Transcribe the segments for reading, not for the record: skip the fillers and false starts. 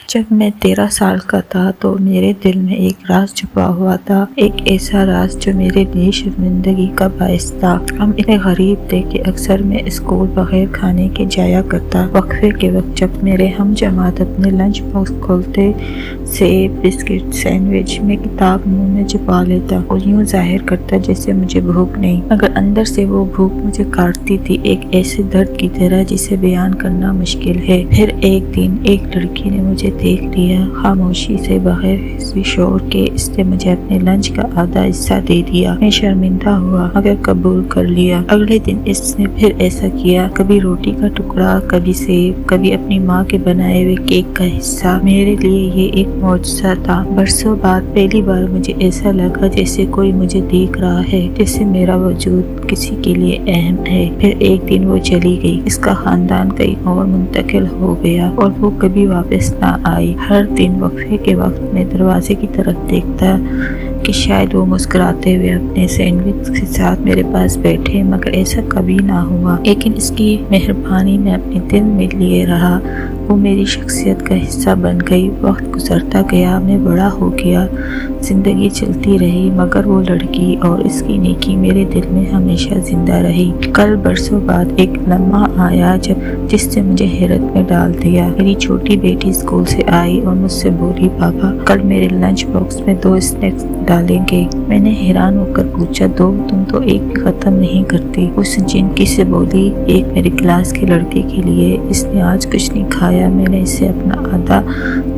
جب میں 13 سال کا تھا تو میرے دل میں ایک راز چھپا ہوا تھا، ایک ایسا راز جو میرے لیے شرمندگی کا باعث تھا۔ ہم اتنے غریب تھے کہ اکثر میں اسکول بغیر کھانے کے جایا کرتا۔ وقفے کے وقت جب میرے ہم جماعت اپنے لنچ باکس کھولتے، سیب، بسکٹ، سینڈوچ، میں کتاب منہ میں چھپا لیتا اور یوں ظاہر کرتا جیسے مجھے بھوک نہیں، مگر اندر سے وہ بھوک مجھے کاٹتی تھی، ایک ایسے درد کی طرح جسے بیان کرنا مشکل ہے۔ پھر ایک دن ایک لڑکی نے مجھے دیکھ لیا، خاموشی سے، بغیر کسی شور کے۔ اس نے مجھے اپنے لنچ کا آدھا حصہ دے دیا۔ میں شرمندہ ہوا مگر قبول کر لیا۔ اگلے دن اس نے پھر ایسا کیا، کبھی روٹی کا ٹکڑا، کبھی سیب، کبھی اپنی ماں کے بنائے ہوئے کیک کا حصہ۔ میرے لیے یہ ایک معجزہ تھا۔ برسوں بعد پہلی بار مجھے ایسا لگا جیسے کوئی مجھے دیکھ رہا ہے، جیسے میرا وجود کسی کے لیے اہم ہے۔ پھر ایک دن وہ چلی گئی، اس کا خاندان کہیں اور منتقل ہو گیا اور وہ کبھی واپس نہ آئی۔ ہر دن وقفے کے وقت میں دروازے کی طرف دیکھتا کہ شاید وہ مسکراتے ہوئے اپنے سینڈوچ کے ساتھ میرے پاس بیٹھے، مگر ایسا کبھی نہ ہوا۔ لیکن اس کی مہربانی میں اپنے دل میں لیے رہا، وہ میری شخصیت کا حصہ بن گئی۔ وقت گزرتا گیا، میں بڑا ہو گیا، زندگی چلتی رہی، مگر وہ لڑکی اور اس کی نیکی میرے دل میں ہمیشہ زندہ رہی۔ کل برسوں بعد ایک لمحہ آیا جس نے مجھے حیرت میں ڈال دیا۔ میری چھوٹی بیٹی اسکول سے آئی اور مجھ سے بولی، پاپا کل میرے لنچ باکس میں 2 اسنیکس ڈالیں گے؟ میں نے حیران ہو کر پوچھا، 2؟ تم تو ایک بھی ختم نہیں کرتی۔ اس جنکی سے بولی، ایک میری کلاس کی لڑکی کے لیے، اس نے آج کچھ نہیں کھایا، میں نے اسے اپنا آدھا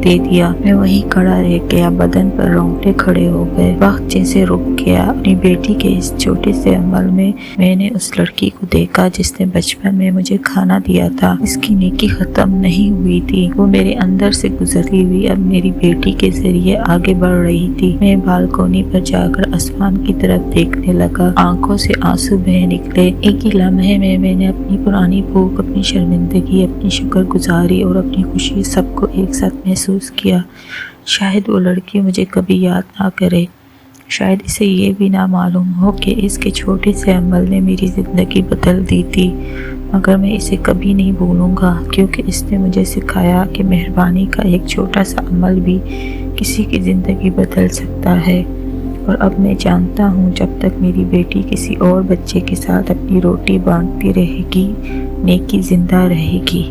دے دیا۔ میں وہیں کھڑا رہ گیا، بدن پر رونگٹے کھڑے ہو گئے، وقت جیسے رک گیا۔ اپنی بیٹی کے اس چھوٹے سے عمل میں نے اس لڑکی کو دیکھا جس نے بچپن میں مجھے کھانا دیا تھا۔ اس کی نیکی ختم نہیں ہوئی تھی، وہ میرے اندر سے گزری ہوئی اب میری بیٹی کے ذریعے آگے بڑھ رہی تھی۔ میں بالکونی پر جا کر آسمان کی طرف دیکھنے لگا، آنکھوں سے آنسو بہہ نکلے۔ ایک ہی لمحے میں نے اپنی پرانی بھوک، اپنی شرمندگی، اپنی شکر گزاری اور اپنی خوشی سب کو ایک ساتھ محسوس کیا۔ شاید وہ لڑکی مجھے کبھی یاد نہ کرے، شاید اسے یہ بھی نہ معلوم ہو کہ اس کے چھوٹے سے عمل نے میری زندگی بدل دی تھی، مگر میں اسے کبھی نہیں بھولوں گا، کیونکہ اس نے مجھے سکھایا کہ مہربانی کا ایک چھوٹا سا عمل بھی کسی کی زندگی بدل سکتا ہے۔ اور اب میں جانتا ہوں جب تک میری بیٹی کسی اور بچے کے ساتھ اپنی روٹی بانٹتی رہے گی، نیکی زندہ رہے گی۔